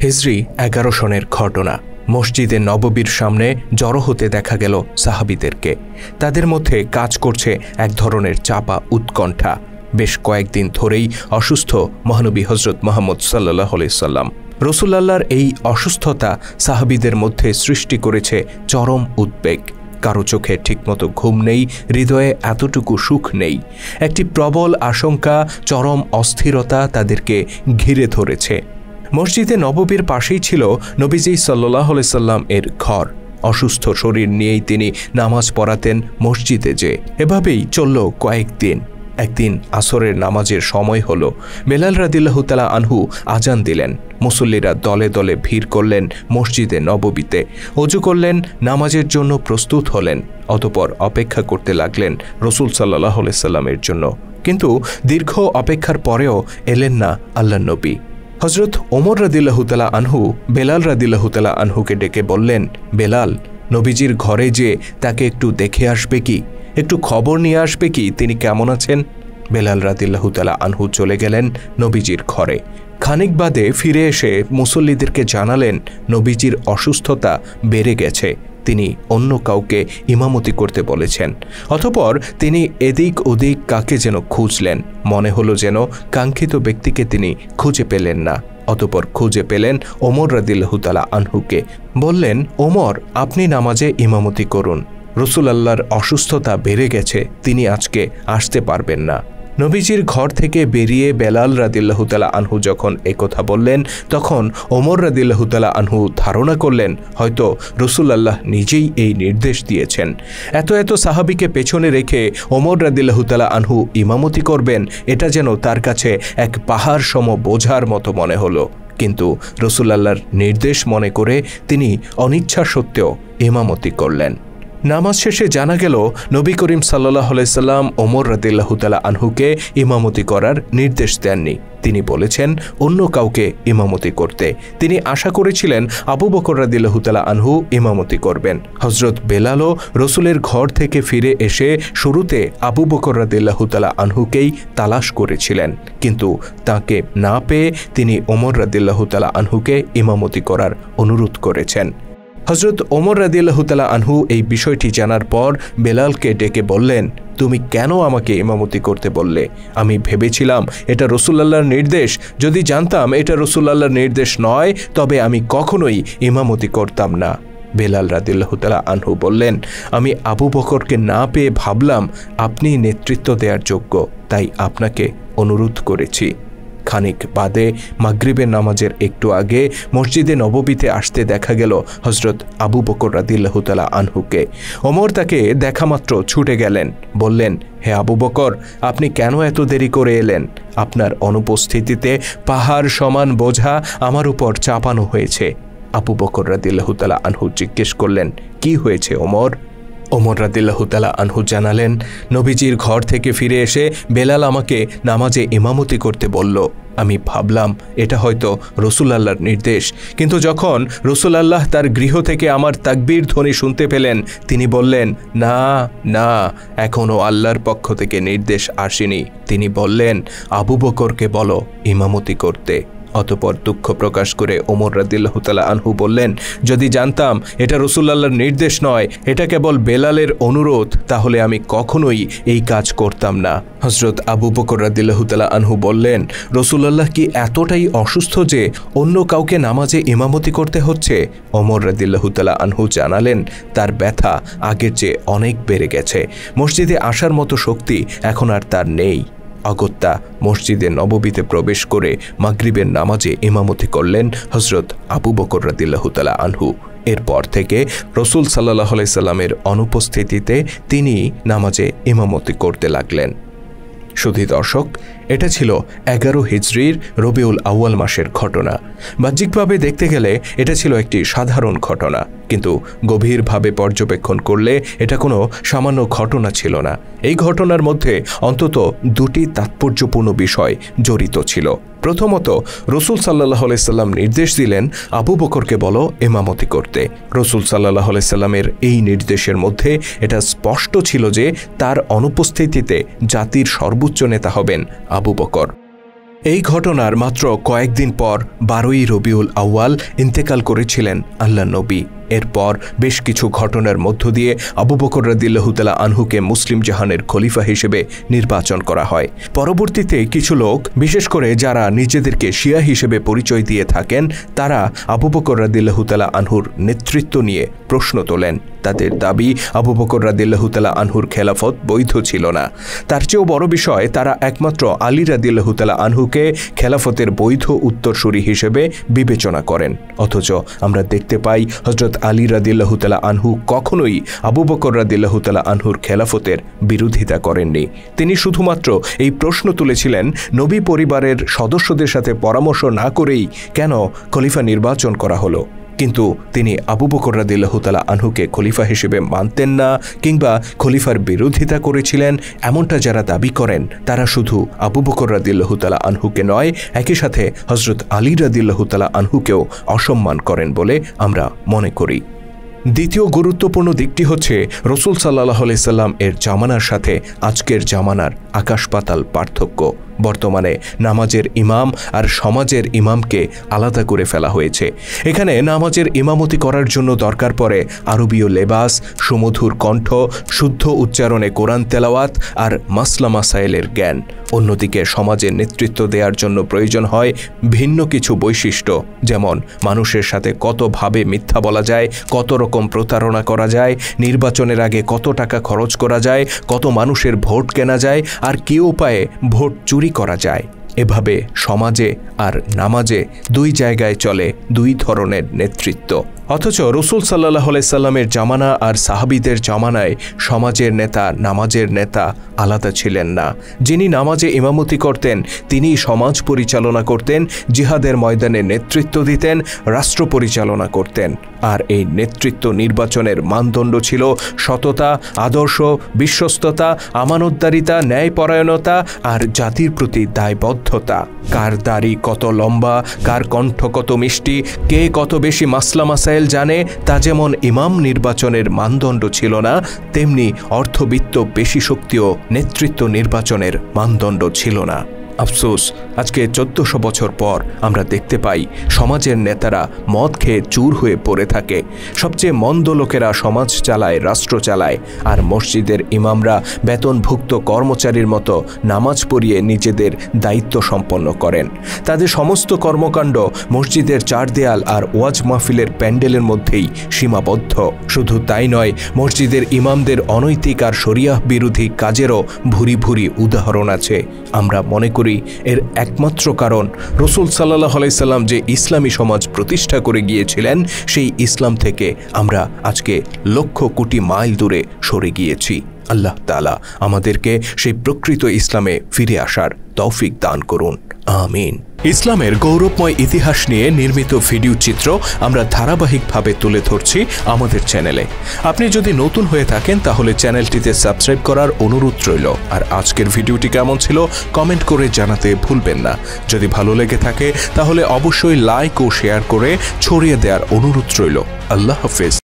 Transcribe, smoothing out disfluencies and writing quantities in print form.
হিজরি 11 সনের ঘটনা। মসজিদে নববীর সামনে জড়ো হতে দেখা গেল সাহাবীদেরকে। তাদের মধ্যে কাজ করছে এক ধরনের চাপা উৎকণ্ঠা। বেশ কয়েকদিন ধরেই অসুস্থ মহানবী হজরত মুহাম্মদ সাল্লাল্লাহু আলাইহি সাল্লাম। রাসূলুল্লাহর এই অসুস্থতা সাহাবীদের মধ্যে সৃষ্টি করেছে চরম উদ্বেগ। কারো চোখে ঠিকমতো ঘুম নেই, হৃদয়ে এতটুকু সুখ নেই। একটি প্রবল আশঙ্কা, চরম অস্থিরতা তাদেরকে ঘিরে ধরেছে। মসজিদে নববীর পাশেই ছিল নবীজি সাল্লাল্লাহু আলাইহি সাল্লাম এর ঘর। অসুস্থ শরীর নিয়েই তিনি নামাজ পড়াতেন মসজিদে। এভাবেই চলল কয়েকদিন। একদিন আসরের নামাজের সময় হলো। বেলাল রাদিয়াল্লাহু তাআলা আনহু আজান দিলেন। মুসল্লিরা দলে দলে ভিড় করলেন মসজিদে নববীতে। ওযু করলেন, নামাজের জন্য প্রস্তুত হলেন। অতঃপর অপেক্ষা করতে লাগলেন রাসূল সাল্লাল্লাহু আলাইহি সাল্লামের জন্য। কিন্তু দীর্ঘ অপেক্ষার পরেও এলেন না আল্লাহর নবী। হযরত ওমর রাদিয়াল্লাহু তাআলা আনহু বেলাল রাদিয়াল্লাহু তাআলা আনহুকে ডেকে বললেন, বেলাল, নবীজির ঘরে যে তাকে একটু দেখে আসবে কি, একটু খবর নিয়ে আসবে কি তিনি কেমন আছেন। বেলাল রাদিয়াল্লাহু তাআলা আনহু চলে গেলেন নবীজির ঘরে। খানিক বাদে ফিরে এসে মুসল্লিদেরকে জানালেন নবীজির অসুস্থতা বেড়ে গেছে, তিনি অন্য কাউকে ইমামতি করতে বলেছেন। অতঃপর তিনি এদিক ওদিক কাকে যেন খুঁজলেন। মনে হলো যেন কাঙ্ক্ষিত ব্যক্তিকে তিনি খুঁজে পেলেন না। অতঃপর খুঁজে পেলেন ওমর রাদিয়াল্লাহু তাআলা আনহুকে। বললেন, ওমর, আপনি নামাজে ইমামতি করুন। রাসূলুল্লাহর অসুস্থতা বেড়ে গেছে, তিনি আজকে আসতে পারবেন না। নবীজির ঘর থেকে বেরিয়ে বেলাল রাদিয়াল্লাহু তাআলা আনহু যখন একথা বললেন, তখন ওমর রাদিয়াল্লাহু তাআলা আনহু ধারণা করলেন হয়তো রাসূলুল্লাহ নিজেই এই নির্দেশ দিয়েছেন। এত সাহাবীকে পেছনে রেখে ওমর রাদিয়াল্লাহু তাআলা আনহু ইমামতি করবেন, এটা যেন তার কাছে এক পাহাড় সম বোঝার মতো মনে হলো। কিন্তু রাসূলুল্লাহর নির্দেশ মনে করে তিনি অনিচ্ছা সত্ত্বেও ইমামতি করলেন। নামাজ শেষে জানা গেল নবী করিম সাল্লাল্লাহু আলাইহি সাল্লাম ওমর রাদিয়াল্লাহু তাআলা আনহুকে ইমামতি করার নির্দেশ দেননি। তিনি বলেছেন অন্য কাউকে ইমামতি করতে। তিনি আশা করেছিলেন আবু বকর রাদিয়াল্লাহু তাআলা আনহু ইমামতি করবেন। হযরত বেলালও রাসূলের ঘর থেকে ফিরে এসে শুরুতে আবু বকর রাদিয়াল্লাহু তাআলা আনহুকেই তালাশ করেছিলেন, কিন্তু তাকে না পেয়ে তিনি ওমর রাদিয়াল্লাহু তাআলা আনহুকে ইমামতি করার অনুরোধ করেছেন। হযরত ওমর রাদিয়াল্লাহু তাআলা আনহু এই বিষয়টি জানার পর বেলালকে ডেকে বললেন, তুমি কেন আমাকে ইমামতি করতে বললে? আমি ভেবেছিলাম এটা রাসূলুল্লাহর নির্দেশ। যদি জানতাম এটা রাসূলুল্লাহর নির্দেশ নয়, তবে আমি কখনোই ইমামতি করতাম না। বেলাল রাদিয়াল্লাহু তাআলা আনহু বললেন, আমি আবু বকরকে না পেয়ে ভাবলাম আপনি নেতৃত্ব দেওয়ার যোগ্য, তাই আপনাকে অনুরোধ করেছি। খানিক বাদে মাগরিবের নামাজের একটু আগে মসজিদে নববীতে আসতে দেখা গেল হযরত আবু বকর রাদিয়াল্লাহু তাআলা আনহুকে। ওমর তাকে দেখামাত্র ছুটে গেলেন। বললেন, হে আবু বকর, আপনি কেন এত দেরি করে এলেন? আপনার অনুপস্থিতিতে পাহাড় সমান বোঝা আমার উপর চাপানো হয়েছে। আবু বকর রাদিয়াল্লাহু তাআলা আনহু জিজ্ঞেস করলেন, কি হয়েছে ওমর? ওমর রাদিয়াল্লাহু তাআলা আনহু জানালেন, নবীজির ঘর থেকে ফিরে এসে বেলাল আমাকে নামাজে ইমামতি করতে বলল। আমি ভাবলাম এটা হয়তো রাসূলুল্লাহর নির্দেশ, কিন্তু যখন রাসূলুল্লাহ তার গৃহ থেকে আমার তাকবীর ধ্বনি শুনতে পেলেন, তিনি বললেন, না না, এখনও আল্লাহর পক্ষ থেকে নির্দেশ আসেনি। তিনি বললেন, আবু বকরকে বলো ইমামতি করতে। অতঃপর দুঃখ প্রকাশ করে ওমর রাদিয়াল্লাহু তাআলা আনহু বললেন, যদি জানতাম এটা রাসূলুল্লাহর নির্দেশ নয়, এটা কেবল বেলালের অনুরোধ, তাহলে আমি কখনোই এই কাজ করতাম না। হযরত আবু বকর রাদিয়াল্লাহু তাআলা আনহু বললেন, রাসূলুল্লাহ কি এতটাই অসুস্থ যে অন্য কাউকে নামাজে ইমামতি করতে হচ্ছে? ওমর রাদিয়াল্লাহু তাআলা আনহু জানালেন, তার ব্যথা আগের চেয়ে অনেক বেড়ে গেছে। মসজিদে আসার মতো শক্তি এখন আর তার নেই। অগত্যা মসজিদে নববীতে প্রবেশ করে মাগরিবের নামাজে ইমামতি করলেন হযরত আবু বকর রাদিয়াল্লাহু তাআলা আনহু। এরপর থেকে রাসূল সাল্লাল্লাহু আলাইহি সাল্লামের অনুপস্থিতিতে তিনি নামাজে ইমামতি করতে লাগলেন। সুধী দর্শক, এটা ছিল 11 হিজরির রবিউল আউয়াল মাসের ঘটনা। বাহ্যিকভাবে দেখতে গেলে এটা ছিল একটি সাধারণ ঘটনা, কিন্তু গভীরভাবে পর্যবেক্ষণ করলে এটা কোনো সামান্য ঘটনা ছিল না। এই ঘটনার মধ্যে অন্তত দুটি তাৎপর্যপূর্ণ বিষয় জড়িত ছিল। প্রথমত, রাসূল সাল্লাল্লাহু আলাইহি সাল্লাম নির্দেশ দিলেন আবু বকরকে বলো ইমামতি করতে। রাসূল সাল্লাল্লাহু আলাইহি সাল্লামের এই নির্দেশের মধ্যে এটা স্পষ্ট ছিল যে তার অনুপস্থিতিতে জাতির সর্বোচ্চ নেতা হবেন আবু বকর। এই ঘটনার মাত্র কয়েকদিন পর 12ই রবিউল আউয়াল ইন্তেকাল করেছিলেন আল্লাহ নবী। এরপর বেশ কিছু ঘটনার মধ্য দিয়ে আবু বকর রাদিয়াল্লাহু তাআলা আনহুকে মুসলিম জাহানের খলিফা হিসেবে নির্বাচন করা হয়। পরবর্তীতে কিছু লোক, বিশেষ করে যারা নিজেদেরকে শিয়া হিসেবে পরিচয় দিয়ে থাকেন, তারা আবু বকর রাদিয়াল্লাহু তাআলা আনহুর নেতৃত্ব নিয়ে প্রশ্ন তোলেন। তাদের দাবি আবু বকর রাদিয়াল্লাহু তাআলা আনহুর খেলাফত বৈধ ছিল না। তার চেয়েও বড় বিষয়, তারা একমাত্র আলী রাদিয়াল্লাহু তাআলা আনহুকে খেলাফতের বৈধ উত্তরসূরি হিসেবে বিবেচনা করেন। অথচ আমরা দেখতে পাই হযরত আলী রাদিয়াল্লাহু তাআলা আনহু কখনোই আবু বকর রাদিয়াল্লাহু তাআলা আনহুর খেলাফতের বিরোধিতা করেননি। তিনি শুধুমাত্র এই প্রশ্ন তুলেছিলেন, নবী পরিবারের সদস্যদের সাথে পরামর্শ না করেই কেন খলিফা নির্বাচন করা হলো। কিন্তু তিনি আবু বকর রাদিয়াল্লাহু তাআলা আনহুকে খলিফা হিসেবে মানতেন না কিংবা খলিফার বিরোধিতা করেছিলেন, এমনটা যারা দাবি করেন তারা শুধু আবু বকর রাদিয়াল্লাহু তাআলা আনহুকে নয়, একই সাথে হযরত আলী রাদিয়াল্লাহু তাআলা আনহুকেও অসম্মান করেন বলে আমরা মনে করি। দ্বিতীয় গুরুত্বপূর্ণ দিকটি হচ্ছে রাসূল সাল্লাল্লাহু আলাইহি সাল্লাম এর জামানার সাথে আজকের জামানার আকাশ পাতাল পার্থক্য। বর্তমানে নামাজের ইমাম আর সমাজের ইমামকে আলাদা করে ফেলা হয়েছে। এখানে নামাজের ইমামতি করার জন্য দরকার পড়ে আরবীয় লেবাস, সুমধুর কণ্ঠ, শুদ্ধ উচ্চারণে কোরআন তেলাওয়াত আর মাসলা মাসাইলের জ্ঞান। অন্যদিকে সমাজের নেতৃত্ব দেওয়ার জন্য প্রয়োজন হয় ভিন্ন কিছু বৈশিষ্ট্য, যেমন মানুষের সাথে কতভাবে মিথ্যা বলা যায়, কত রকম প্রতারণা করা যায়, নির্বাচনের আগে কত টাকা খরচ করা যায়, কত মানুষের ভোট কেনা যায় আর কী উপায়ে ভোট চুরি করা যায়। এভাবে সমাজে আর নামাজে দুই জায়গায় চলে দুই ধরনের নেতৃত্ব। অথচ রাসূল সাল্লাল্লাহু আলাইহি সাল্লামের জামানা আর সাহাবীদের জামানায় সমাজের নেতা, নামাজের নেতা আলাদা ছিলেন না। যিনি নামাজে ইমামতি করতেন তিনি সমাজ পরিচালনা করতেন, জিহাদের ময়দানে নেতৃত্ব দিতেন, রাষ্ট্র পরিচালনা করতেন। আর এই নেতৃত্ব নির্বাচনের মানদণ্ড ছিল সততা, আদর্শ, বিশ্বস্ততা, আমানতদারিতা, ন্যায়পরায়ণতা আর জাতির প্রতি দায়বদ্ধতা। কার দাড়ি কত লম্বা, কার কণ্ঠ কত মিষ্টি, কে কত বেশি মাসলা মাসাইল জানে, তা যেমন ইমাম নির্বাচনের মানদণ্ড ছিল না, তেমনি অর্থবিত্ত বেশি শক্তিও নেতৃত্ব নির্বাচনের মানদণ্ড ছিল না। আফসোস, আজকে 1400 বছর পর আমরা দেখতে পাই সমাজের নেতারা মদ খেয়ে চুর হয়ে পড়ে থাকে। সবচেয়ে মন্দ লোকেরা সমাজ চালায়, রাষ্ট্র চালায়, আর মসজিদের ইমামরা বেতনভুক্ত কর্মচারীর মতো নামাজ পড়িয়ে নিজেদের দায়িত্ব সম্পন্ন করেন। তাদের সমস্ত কর্মকাণ্ড মসজিদের চার দেয়াল আর ওয়াজ মাহফিলের প্যান্ডেলের মধ্যেই সীমাবদ্ধ। শুধু তাই নয়, মসজিদের ইমামদের অনৈতিক আর শরিয়াহ বিরোধী কাজেরও ভুরি ভুরি উদাহরণ আছে। আমরা মনে করি এর একমাত্র কারণ রাসূল সাল্লাল্লাহু আলাইহি সাল্লাম যে ইসলামী সমাজ প্রতিষ্ঠা করে গিয়েছিলেন, সেই ইসলাম থেকে আমরা আজকে লক্ষ কোটি মাইল দূরে সরে গিয়েছি। আল্লাহ তাআলা আমাদেরকে সেই প্রকৃত ইসলামে ফিরে আসার তৌফিক দান করুন, আমিন। ইসলামের গৌরবময় ইতিহাস নিয়ে নির্মিত ভিডিও চিত্র আমরা ধারাবাহিকভাবে তুলে ধরছি আমাদের চ্যানেলে। আপনি যদি নতুন হয়ে থাকেন তাহলে চ্যানেলটিতে সাবস্ক্রাইব করার অনুরোধ রইল। আর আজকের ভিডিওটি কেমন ছিল কমেন্ট করে জানাতে ভুলবেন না। যদি ভালো লেগে থাকে তাহলে অবশ্যই লাইক ও শেয়ার করে ছড়িয়ে দেওয়ার অনুরোধ রইল। আল্লাহ হাফেজ।